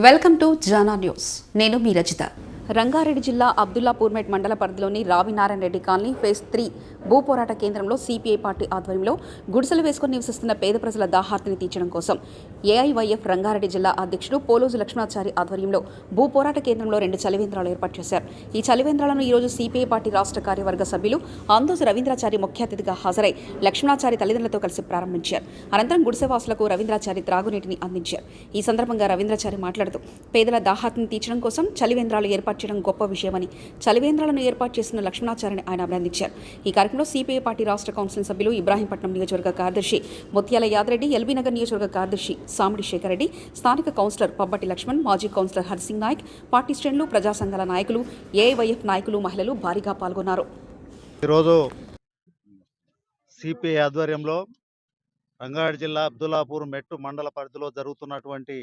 Welcome to Jana news. నేను మీ రచిత. రంగారెడ్డి జిల్లా అబ్దుల్లాపూర్మెట్ మండల పరిధిలోని రావినారాయణ రెడ్డి కాలనీ ఫేజ్ 3 భూ పోరాట కేంద్రంలో సిపిఐ పార్టీ ఆధ్వర్యంలో గుడిసెలు వేసుకుని నివసిస్తున్న పేద ప్రజల దాహార్తిని తీర్చడం కోసం ఏఐవైఎఫ్ రంగారెడ్డి జిల్లా అధ్యక్షుడు పోలోజు లక్ష్మణాచారి ఆధ్వర్యంలో భూ పోరాట కేంద్రంలో 2 చలివేంద్రాలు ఏర్పాటు చేశారు. ఈ చలివేంద్రాలను ఈరోజు సిపిఐ పార్టీ రాష్ట్ర కార్యవర్గ సభ్యులు అందోజు రవీంద్రాచారి ముఖ్య అతిథిగా హాజరై లక్ష్మణాచారి తల్లిదండ్రులతో కలిసి ప్రారంభించారు. అనంతరం గుడిసెవాసులకు రవీంద్రాచారి త్రాగునీటిని అందించారు. ఈ సందర్భంగా రవీంద్రాచారి మాట్లాడుతూ పేదల దాహార్తిని తీర్చడం కోసం చలివేంద్రాలు ఏర్పాటు చేయడం గొప్ప విషయమని, చలివేంద్రాలను ఏర్పాటు చేసిన లక్ష్మణాచారిని ఆయన అభినందించారు. ఈ కార్యక్రమంలో సిపిఐ పార్టీ రాష్ట్ర కౌన్సిల్ సభ్యులు ఇబ్రాహీంపట్నం నియోజకవర్గ కార్యదర్శి ముత్యాల యాదరెడ్డి, ఎల్బీ నగర్ నియోజకవర్గ కార్యదర్శి సామిడి శేఖర్ రెడ్డి, స్థానిక కౌన్సిలర్ పబ్బటి లక్ష్మణ్, మాజీ కౌన్సిలర్ హర్సింగ్ నాయక్, పార్టీ శ్రేణులు, ప్రజా సంఘాల నాయకులు, ఏఐవైఎఫ్ నాయకులు, మహిళలు భారీగా పాల్గొన్నారు. ఈరోజు సిపిఐ ఆధ్వర్యంలో రంగారెడ్డి జిల్లా అబ్దుల్లాపూర్ మెట్టు మండల పరిధిలో జరుగుతున్నటువంటి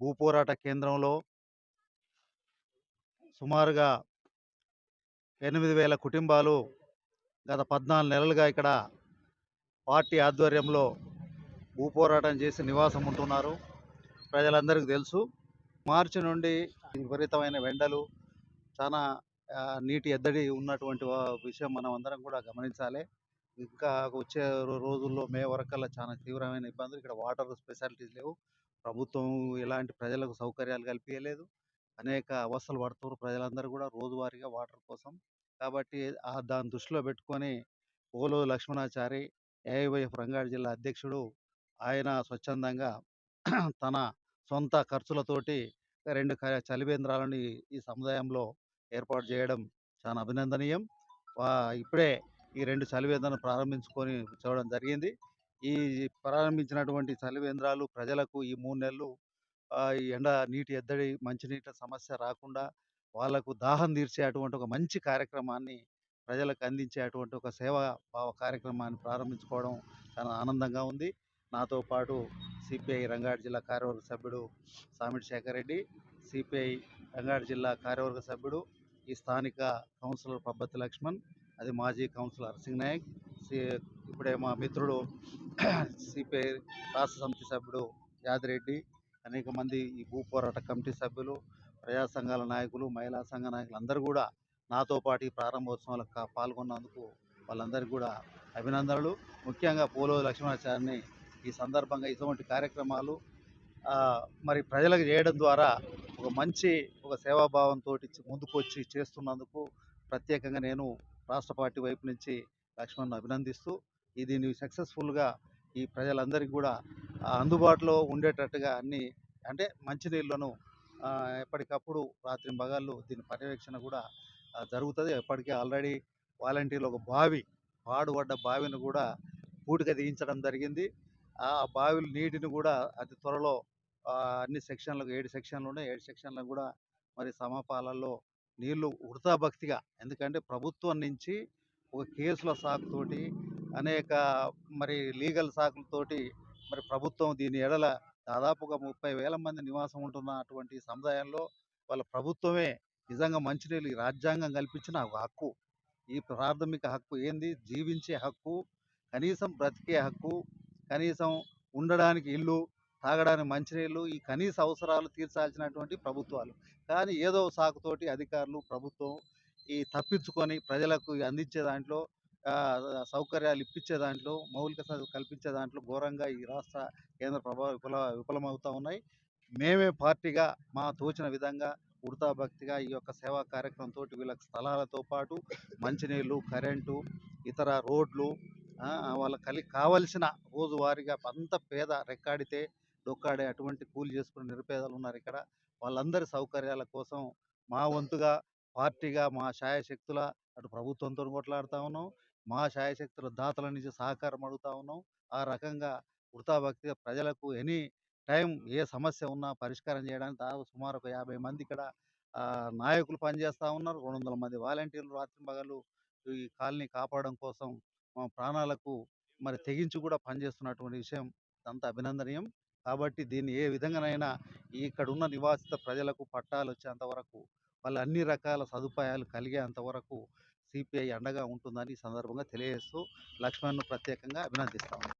భూపోరాట కేంద్రంలో సుమారుగా 8,000 కుటుంబాలు గత 14 నెలలుగా ఇక్కడ పార్టీ ఆధ్వర్యంలో భూపోరాటం చేసి నివాసం ఉంటున్నారు. ప్రజలందరికీ తెలుసు, మార్చి నుండి విపరీతమైన ఎండలు, చాలా నీటి ఎద్దడి ఉన్నటువంటి విషయం మనం అందరం కూడా గమనించాలి. ఇంకా వచ్చే రోజుల్లో మే వరకల్లా చాలా తీవ్రమైన ఇబ్బందులు. ఇక్కడ వాటర్ ఫెసిలిటీస్ లేవు. ప్రభుత్వం ఎలాంటి ప్రజలకు సౌకర్యాలు కల్పించలేదు. అనేక అవస్థలు పడుతున్నారు ప్రజలందరూ కూడా రోజువారీగా వాటర్ కోసం. కాబట్టి దాన్ని దృష్టిలో పెట్టుకొని పోలో లక్ష్మణాచారి, ఏఐవైఎఫ్ రంగారెడ్డి జిల్లా అధ్యక్షుడు, ఆయన స్వచ్ఛందంగా తన సొంత ఖర్చులతోటి 2 చలివేంద్రాలని ఈ సముదాయంలో ఏర్పాటు చేయడం చాలా అభినందనీయం. ఇప్పుడే ఈ 2 చలివేంద్రాలను ప్రారంభించుకొని చూడడం జరిగింది. ఈ ప్రారంభించినటువంటి చలివేంద్రాలు ప్రజలకు ఈ 3 నెలలు ఈ నీటి ఎద్దడి, మంచినీటి సమస్య రాకుండా వాళ్లకు దాహం తీర్చేటువంటి ఒక మంచి కార్యక్రమాన్ని ప్రజలకు అందించేటువంటి ఒక సేవా భావ కార్యక్రమాన్ని ప్రారంభించుకోవడం చాలా ఆనందంగా ఉంది. నాతో పాటు సిపిఐ రంగారెడ్డి జిల్లా కార్యవర్గ సభ్యుడు సామిడి శేఖర్ రెడ్డి, సిపిఐ రంగారెడ్డి జిల్లా కార్యవర్గ సభ్యుడు, ఈ స్థానిక కౌన్సిలర్ పబ్బతి లక్ష్మణ్, అది మాజీ కౌన్సిలర్ హర్సింగ్ నాయక్, ఇప్పుడే మా మిత్రుడు సిపిఐ రాష్ట్ర సమితి సభ్యుడు యాదిరెడ్డి, అనేక మంది ఈ భూ పోరాట కమిటీ సభ్యులు, ప్రజా సంఘాల నాయకులు, మహిళా సంఘ నాయకులు అందరూ కూడా నాతో పాటు ఈ ప్రారంభోత్సవాలకు పాల్గొన్నందుకు వాళ్ళందరికీ కూడా అభినందనలు. ముఖ్యంగా పోలో లక్ష్మణాచారిని ఈ సందర్భంగా ఇటువంటి కార్యక్రమాలు మరి ప్రజలకు చేయడం ద్వారా ఒక సేవాభావంతో ముందుకు వచ్చి చేస్తున్నందుకు ప్రత్యేకంగా నేను రాష్ట్ర పార్టీ వైపు నుంచి లక్ష్మణ్ను అభినందిస్తూ, దీన్ని సక్సెస్ఫుల్గా ఈ ప్రజలందరికీ కూడా అందుబాటులో ఉండేటట్టుగా అన్ని అంటే మంచినీళ్లను ఎప్పటికప్పుడు రాత్రింబగళ్ళు దీని పర్యవేక్షణ కూడా జరుగుతుంది. ఎప్పటికీ ఆల్రెడీ వాలంటీర్లు ఒక పాడుపడ్డ బావిని కూడా పూటిక దించడం జరిగింది. ఆ బావిల నీటిని కూడా అతి త్వరలో అన్ని సెక్షన్లకు 7 సెక్షన్లు ఉన్నాయి. 7 సెక్షన్లకు కూడా మరి సమపాలల్లో నీళ్లు వృథాభక్తిగా, ఎందుకంటే ప్రభుత్వం నుంచి ఒక కేసుల సాకుతోటి, అనేక మరి లీగల్ సాకులతోటి మరి ప్రభుత్వం దీని ఎడల దాదాపుగా 30,000 మంది నివాసం ఉంటున్న అటువంటి సముదాయంలో వాళ్ళ ప్రభుత్వమే నిజంగా మంచినీళ్ళు రాజ్యాంగం కల్పించిన హక్కు, ఈ ప్రాథమిక హక్కు ఏంది? జీవించే హక్కు, కనీసం బ్రతికే హక్కు, కనీసం ఉండడానికి ఇల్లు, తాగడానికి మంచినీళ్ళు, ఈ కనీస అవసరాలు తీర్చాల్సినటువంటి ప్రభుత్వాలు. కానీ ఏదో సాకుతోటి అధికారులు, ప్రభుత్వం ఈ తప్పించుకొని ప్రజలకు అందించే దాంట్లో, సౌకర్యాలు ఇప్పించే దాంట్లో, మౌలిక కల్పించే దాంట్లో ఘోరంగా ఈ రాష్ట్ర కేంద్ర విఫలమవుతూ ఉన్నాయి. మేమే పార్టీగా మా తోచిన విధంగా వృథాభక్తిగా ఈ యొక్క సేవా కార్యక్రమంతో వీళ్ళకి స్థలాలతో పాటు మంచినీళ్ళు, కరెంటు, ఇతర రోడ్లు, వాళ్ళకి కావలసిన రోజువారీగా అంత పేద రెక్కాడితే డొక్కాడే అటువంటి కూలి చేసుకునే నిరుపేదలు ఉన్నారు ఇక్కడ. వాళ్ళందరి సౌకర్యాల కోసం మా వంతుగా పార్టీగా మా శాయశక్తుల అటు ప్రభుత్వంతో కొట్లాడుతూ ఉన్నాం, మా శాయశక్తుల దాతల నుంచి సహకారం అడుగుతూ ఉన్నాం. ఆ రకంగా వృథాభక్తిగా ప్రజలకు ఎనీ టైం ఏ సమస్య ఉన్నా పరిష్కారం చేయడానికి సుమారు ఒక 50 మంది ఇక్కడ నాయకులు పనిచేస్తూ ఉన్నారు. 200 మంది వాలంటీర్లు రాత్రింబగళ్ళు ఈ కాలనీ కాపాడడం కోసం మా ప్రాణాలకు మరి తెగించి కూడా పనిచేస్తున్నటువంటి విషయం అంత అభినందనీయం. కాబట్టి దీన్ని ఏ విధంగానైనా ఇక్కడ ఉన్న నివాసిత ప్రజలకు పట్టాలు వచ్చేంత వరకు, వాళ్ళు అన్ని రకాల సదుపాయాలు కలిగేంత వరకు సిపిఐ అండగా ఉంటుందని ఈ సందర్భంగా తెలియజేస్తూ లక్ష్మణ్ను ప్రత్యేకంగా అభినందిస్తాం.